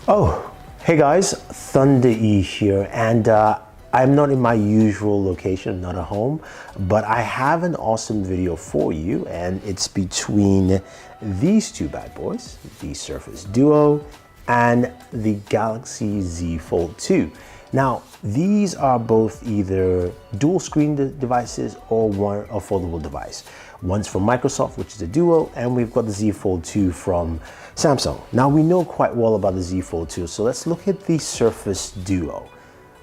Oh, hey guys, Thunder E here, and I'm not in my usual location, not at home, but I have an awesome video for you, and it's between these two bad boys, the Surface Duo and the Galaxy Z Fold 2. Now, these are both either dual screen devices or one a foldable device. One's from Microsoft, which is the Duo, and we've got the Z Fold 2 from Samsung. Now, we know quite well about the Z Fold 2, so let's look at the Surface Duo.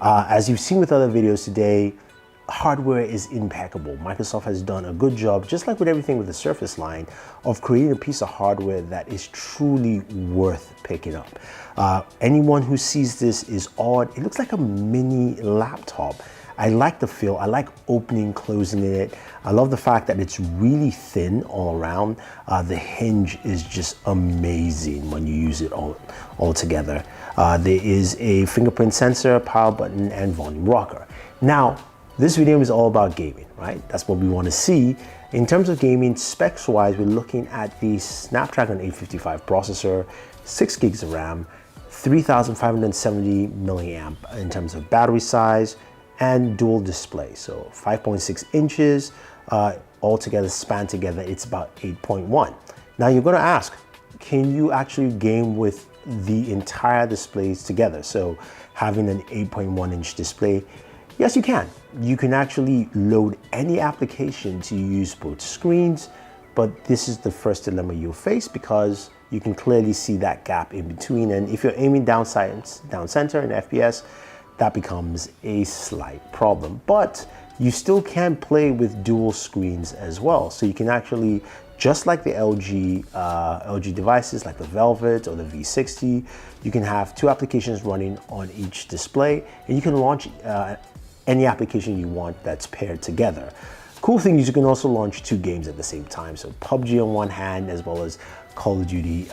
As you've seen with other videos today, hardware is impeccable. Microsoft has done a good job, just like with everything with the Surface line, of creating a piece of hardware that is truly worth picking up. Anyone who sees this is awed. It looks like a mini laptop. I like the feel. I like opening, closing it. I love the fact that it's really thin all around. The hinge is just amazing when you use it all together. There is a fingerprint sensor, power button, and volume rocker. Now, this video is all about gaming, right? That's what we want to see. In terms of gaming, specs-wise, we're looking at the Snapdragon 855 processor, 6 gigs of RAM, 3,570 milliamp in terms of battery size, and dual display. So 5.6 inches, altogether span together, it's about 8.1. Now you're going to ask, can you actually game with the entire displays together? So having an 8.1 inch display, yes, you can. You can actually load any application to use both screens, but this is the first dilemma you'll face because you can clearly see that gap in between. And if you're aiming down center in FPS, that becomes a slight problem. But you still can play with dual screens as well. So you can actually, just like the LG devices like the Velvet or the V60, you can have two applications running on each display, and you can launch any application you want that's paired together. Cool thing is you can also launch two games at the same time. So PUBG on one hand, as well as Call of Duty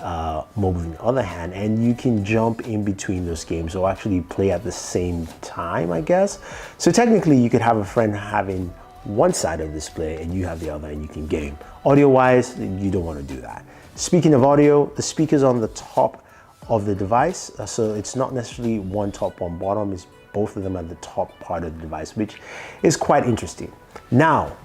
Mobile on the other hand, and you can jump in between those games or actually play at the same time, I guess. So technically you could have a friend having one side of the display and you have the other and you can game. Audio-wise, you don't want to do that. Speaking of audio, the speaker's on the top of the device, so it's not necessarily one top, one bottom, it's both of them at the top part of the device, which is quite interesting. Now,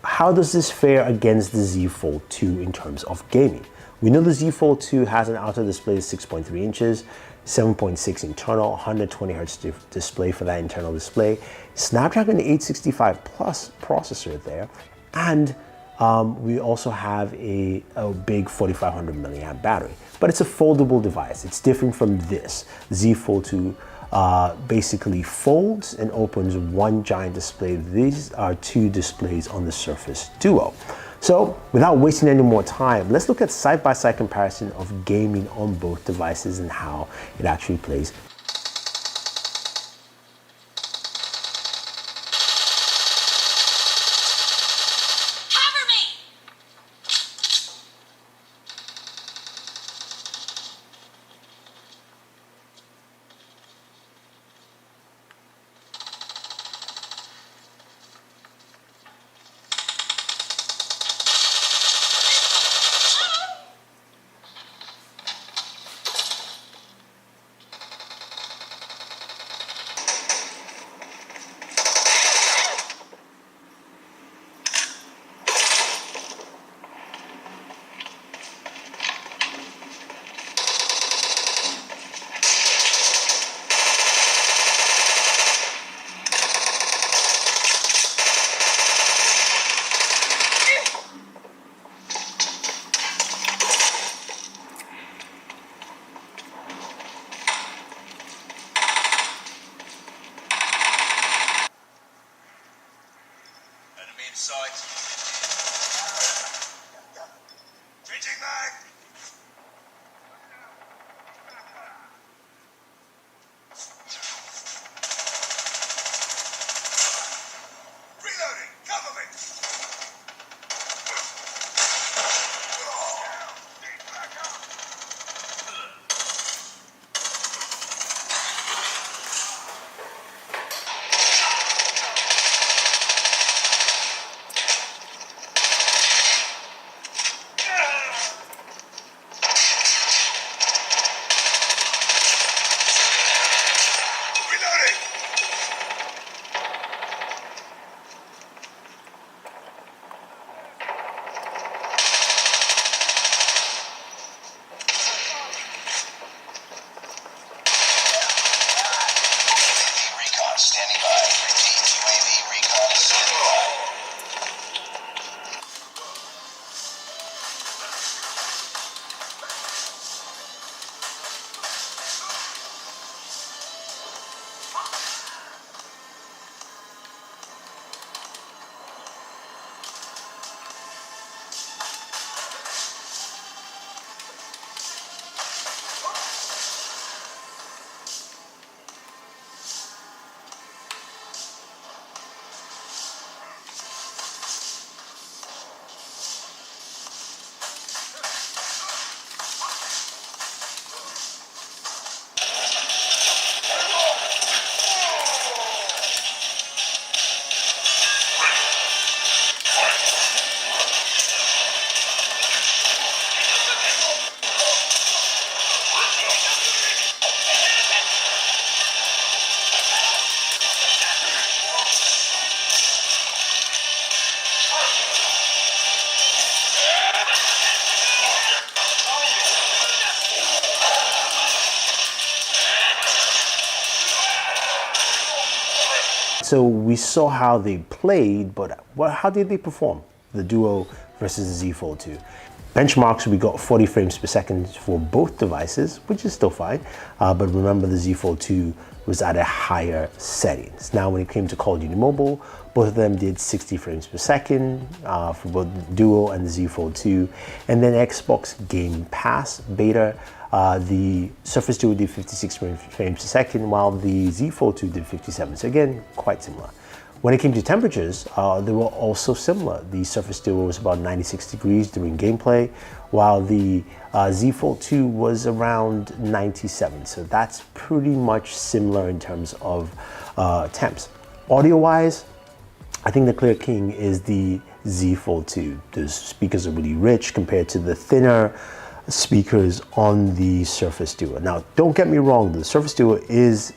how does this fare against the Z Fold 2 in terms of gaming? We know the Z Fold 2 has an outer display of 6.3 inches, 7.6 internal, 120 Hz display for that internal display, Snapdragon 865 Plus processor there, and we also have a big 4,500 milliamp battery. But it's a foldable device. It's different from this. Z Fold 2 basically folds and opens one giant display. These are two displays on the Surface Duo. So without wasting any more time, let's look at side-by-side comparison of gaming on both devices and how it actually plays. Sight. Changing mag. Reloading. Cover me. Recon standing by. Repeat, UAV recon is standing by. So we saw how they played, but how did they perform? The Duo versus the Z Fold 2. Benchmarks, we got 40 frames per second for both devices, which is still fine. But remember, the Z Fold 2 was at a higher settings. Now, when it came to Call of Duty Mobile, both of them did 60 frames per second for both the Duo and the Z Fold 2. And then Xbox Game Pass beta, the Surface Duo did 56 frames per second, while the Z Fold 2 did 57. So again, quite similar. When it came to temperatures, they were also similar. The Surface Duo was about 96 degrees during gameplay, while the Z Fold 2 was around 97. So that's pretty much similar in terms of temps. Audio-wise, I think the clear king is the Z Fold 2. The speakers are really rich compared to the thinner speakers on the Surface Duo. Now, don't get me wrong, the Surface Duo is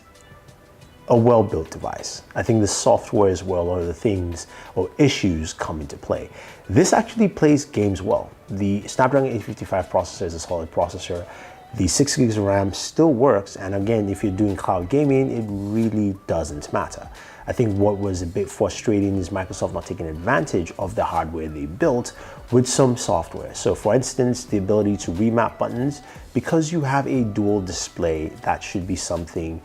a well-built device. I think the software is where a lot of the things or issues come into play. This actually plays games well. The Snapdragon 855 processor is a solid processor. The 6 gigs of RAM still works, and again, if you're doing cloud gaming, it really doesn't matter. I think what was a bit frustrating is Microsoft not taking advantage of the hardware they built with some software. So for instance, the ability to remap buttons, because you have a dual display, that should be something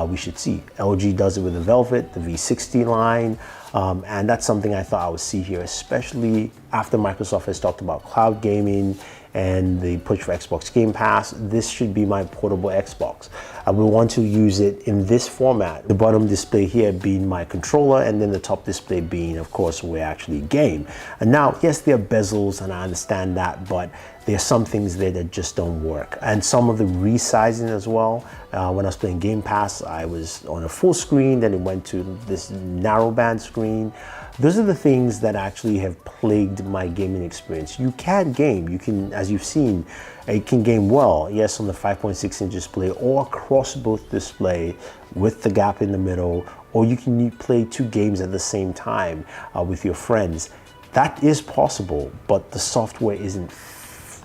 we should see. LG does it with the Velvet, the V60 line, and that's something I thought I would see here, especially after Microsoft has talked about cloud gaming and the push for Xbox Game Pass. This should be my portable Xbox. I will want to use it in this format. The bottom display here being my controller, and then the top display being, of course, where I actually game. And now, yes, there are bezels, and I understand that, but there are some things there that just don't work. And some of the resizing as well. When I was playing Game Pass, I was on a full screen, then it went to this narrowband screen. Those are the things that actually have plagued my gaming experience. You can game, you can, as you've seen, it can game well, yes, on the 5.6-inch display or across both display with the gap in the middle, or you can play two games at the same time with your friends. That is possible, but the software isn't,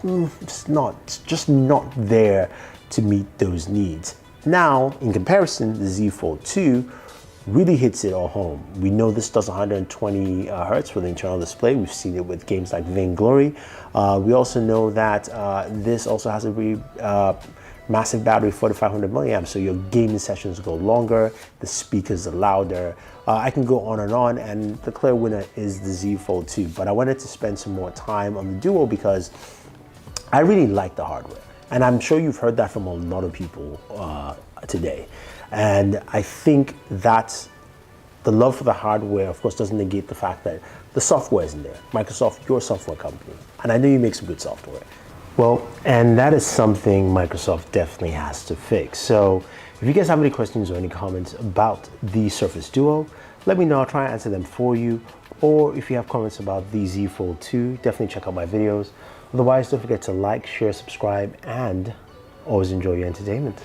it's just not there to meet those needs. Now, in comparison, the Z Fold 2 really hits it all home. We know this does 120 hertz for the internal display. We've seen it with games like Vainglory. We also know that this also has a really massive battery, 4500 milliamps, so your gaming sessions go longer, the speakers are louder. I can go on, and the clear winner is the Z Fold 2, but I wanted to spend some more time on the Duo because I really like the hardware. And I'm sure you've heard that from a lot of people today. And I think that the love for the hardware, of course, doesn't negate the fact that the software isn't there. Microsoft, you're a software company, and I know you make some good software. Well, and that is something Microsoft definitely has to fix. So if you guys have any questions or any comments about the Surface Duo, let me know. I'll try and answer them for you. Or if you have comments about the Z Fold 2, definitely check out my videos. Otherwise, don't forget to like, share, subscribe, and always enjoy your entertainment.